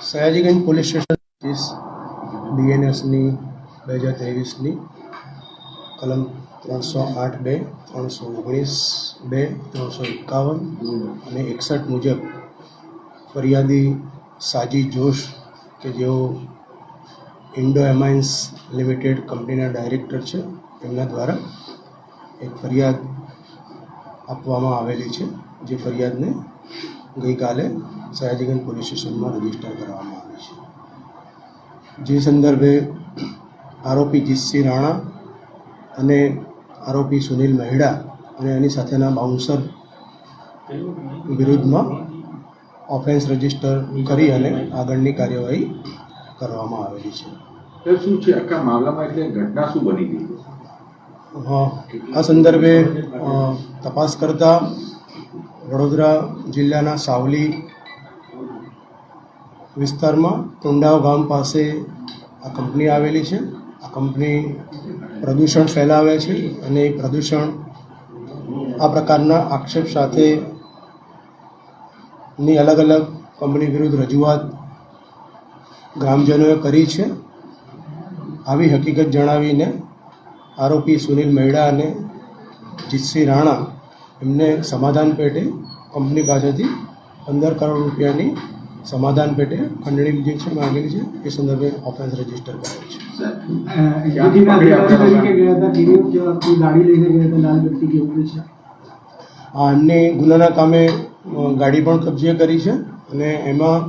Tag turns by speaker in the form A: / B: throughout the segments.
A: Sayajiganj police station બીએનએસની 2023ની કલમ 308(2), 319(2), 351 અને 61 મુજબ ફરિયાદી સાજી જોશ કે જેઓ ઇન્ડો એમાઇન્સ લિમિટેડ કંપનીના ડાયરેક્ટર છે, તેમના દ્વારા એક ફરિયાદ આપવામાં આવેલી છે, જે ફરિયાદને ગઈકાલે સયાજીગંજ પોલીસ સ્ટેશનમાં રજીસ્ટર કરવામાં આવી છે। જે સંદર્ભે આરોપી જીતસિંહ રાણા અને આરોપી સુનિલ મહેડા અને એની સાથેના બાઉન્સર વિરુદ્ધમાં ઓફેન્સ રજીસ્ટર કરી અને આગળની કાર્યવાહી કરવામાં આવેલી છે।
B: શું છે આખા મામલામાં, એટલે ઘટના શું બની ગઈ?
A: આ સંદર્ભે તપાસ કરતા વડોદરા જિલ્લાના સાવલી વિસ્તારમાં ટુંડાવ ગામ પાસે આ કંપની આવેલી છે। આ કંપની પ્રદૂષણ ફેલાવે છે અને એ પ્રદૂષણ આ પ્રકારના આક્ષેપ સાથેની અલગ અલગ કંપની વિરુદ્ધ રજૂઆત ગ્રામજનોએ કરી છે। આવી હકીકત જણાવીને આરોપી સુનિલ મહેડા અને જીતસિંહ રાણા એમને સમાધાન પેટે કંપની પાસેથી 15 કરોડ રૂપિયાની સમાધાન પેટે ખંડણી જે છે માંગેલી છે, એ સંદર્ભે ઓફેન્સ રજીસ્ટર કરેલ છે। એમની ગુનાના કામે ગાડી પણ કબજે કરી છે અને એમાં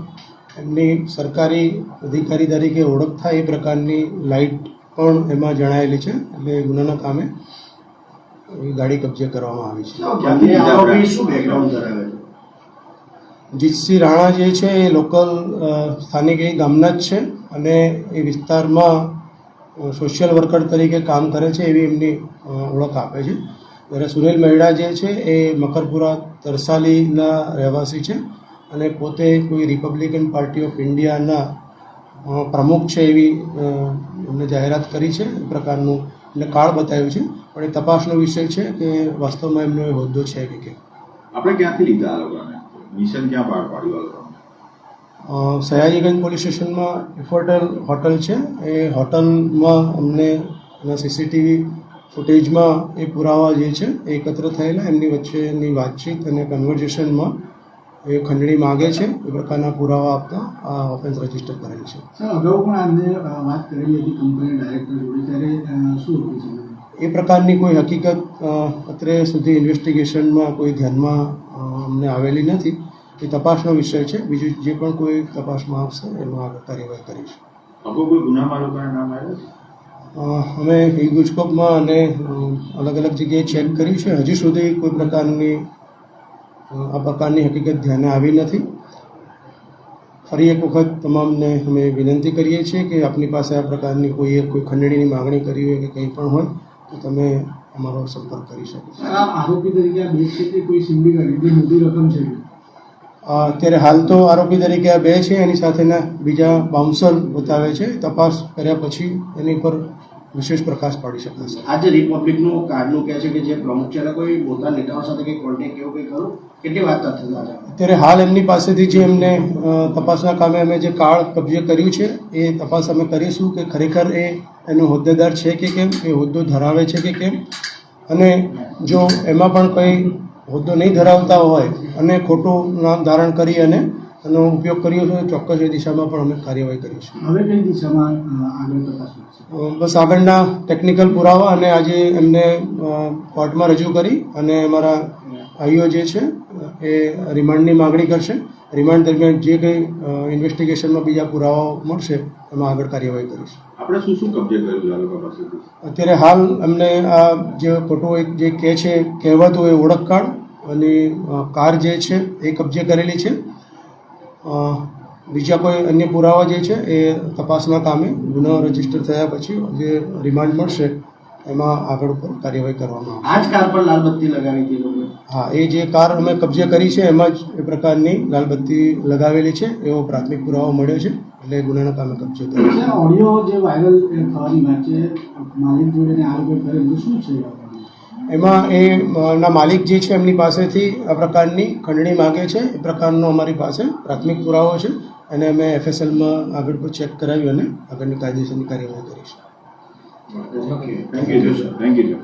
A: એમની સરકારી અધિકારી તરીકે ઓળખ થાય એ પ્રકારની લાઇટ પણ એમાં જણાયેલી છે, એટલે ગુનાના કામે એ ગાડી કબજે કરવામાં આવી છે। જીતસિંહ રાણા જે છે એ લોકલ સ્થાનિક એ ગામના જ છે અને એ વિસ્તારમાં સોશિયલ વર્કર તરીકે કામ કરે છે એવી એમની ઓળખ આપે છે। જ્યારે સુનિલ મહેડા જે છે એ મકરપુરા તરસાલીના રહેવાસી છે અને પોતે કોઈ રિપબ્લિકન પાર્ટી ઓફ ઇન્ડિયાના પ્રમુખ છે એવી એમને જાહેરાત કરી છે। એ પ્રકારનું એમને કાર્ડ બતાવ્યું છે, પણ એ તપાસનો વિષય છે કે વાસ્તવમાં એમનો એ હોદ્દો છે કે કેમ।
B: આપણે ક્યાંથી લીધા આ લોકોને? મિશન ક્યાં પાર પાડ્યું?
A: સયાજીગંજ પોલીસ સ્ટેશનમાં ઇફોટેલ હોટલ છે, એ હોટલમાં અમને સીસીટીવી ફૂટેજમાં એ પુરાવા જે છે એ એકત્ર થયેલા, એમની વચ્ચેની વાતચીત અને કન્વર્ઝેશનમાં એ ખંડણી માગે છે, એ પ્રકારના પુરાવા આપતા આ ઓફેન્સ રજીસ્ટર કરેલ છે।
C: અગાઉ પણ આમને વાત કરેલી હતી કંપની ડાયરેક્ટર જોડે, ત્યારે શું હતું?
A: એ પ્રકારની કોઈ હકીકત અત્રે સુધી ઇન્વેસ્ટિગેશનમાં કોઈ ધ્યાનમાં અમને આવેલી નથી, એ તપાસનો વિષય છે। બીજું જે પણ કોઈ તપાસમાં આવશે એમાં આગળ કાર્યવાહી કરીશું।
B: અગાઉ કોઈ ગુનામાં લોકોના નામ આવ્યા?
A: અમે એ ગુજકોપમાં અને અલગ અલગ જગ્યાએ ચેક કર્યું છે, હજી સુધી કોઈ પ્રકારની આ પ્રકારની હકીકત ધ્યાને આવી નથી। ફરી એક વખત તમામને અમે વિનંતી કરીએ છીએ કે આપની પાસે આ પ્રકારની કોઈ ખંડણીની માગણી કરી હોય કે કંઈ પણ હોય તો તમે અમારો સંપર્ક કરી શકો છો।
C: આરોપી તરીકે આ બે છે કે કોઈ સિન્ડિકેટ, એટલી મોટી રકમ છે?
A: અત્યારે હાલ તો આરોપી તરીકે આ બે છે, એની સાથેના બીજા બાઉન્સર બતાવે છે, તપાસ કર્યા પછી એની પર વિશેષ પ્રકાશ પાડી શકાશે।
C: આજે રિપબ્લિકનું કાર્ડનું કહે છે કે જે પ્રમુખ છે કોઈ પોતાના નેતાઓ સાથે કંઈ કોન્ટેક્ટ કેવું કંઈ ખરું? કેટલી વાત થતી?
A: અત્યારે હાલ એમની પાસેથી જે એમને તપાસના કામે અમે જે કાર્ડ કબજે કર્યું છે એ તપાસ અમે કરીશું કે ખરેખર એનો હોદ્દેદાર છે કે કેમ, એ હોદ્દો ધરાવે છે કે કેમ, અને જો એમાં પણ કંઈ હોદ્દો નહીં ધરાવતા હોય અને ખોટું નામ ધારણ કરી અને એનો ઉપયોગ કર્યો છે, ચોક્કસ એ દિશામાં પણ અમે કાર્યવાહી કરીશું।
C: હવે કઈ દિશામાં આગળ તપાસ?
A: બસ આગળના ટેકનિકલ પુરાવા અને આજે એમને કોર્ટમાં રજૂ કરી અને અમારા ભાઈઓ જે છે એ રિમાન્ડની માગણી કરશે। રિમાન્ડ દરમિયાન જે કંઈ ઇન્વેસ્ટિગેશનમાં બીજા પુરાવાઓ મળશે એમાં આગળ કાર્યવાહી કરીશું।
B: આપણે શું શું કબજે કર્યું આ લોકો પાસેથી?
A: અત્યારે હાલ અમને આ જે ખોટું જે કહે છે કહેવાતું એ ઓળખ કાર્ડ અને કાર જે છે એ કબજે કરેલી છે। બીજા કોઈ અન્ય પુરાવા જે છે એ તપાસના કામે ગુનો રજીસ્ટર થયા પછી જે રિમાન્ડ મળશે એમાં આગળ ઉપર કાર્યવાહી કરવામાં આવશે।
C: આ જ કાર પર લાલબત્તી લગાવી હતી લોકો?
A: હા, એ જે કાર અમે કબજે કરી છે એમાં જ એ પ્રકારની લાલબત્તી લગાવેલી છે એવો પ્રાથમિક પુરાવો મળ્યો છે, એટલે ગુનાના કામે કબજે કર્યો છે।
C: ઓડિયો જે વાયરલ થવાની વાત છે, માલિક જોડે આરોપી કરેલું શું છે?
A: એમાં એના માલિક જે છે એમની પાસેથી આ પ્રકારની ખંડણી માગે છે. એ પ્રકારનો અમારી પાસે પ્રાથમિક પુરાવો છે અને અમે FSLમાં આગળ પર ચેક કરાવી અને આગળની કાયદેસરની કાર્યવાહી કરીશું.
C: Okay
B: thank you sir.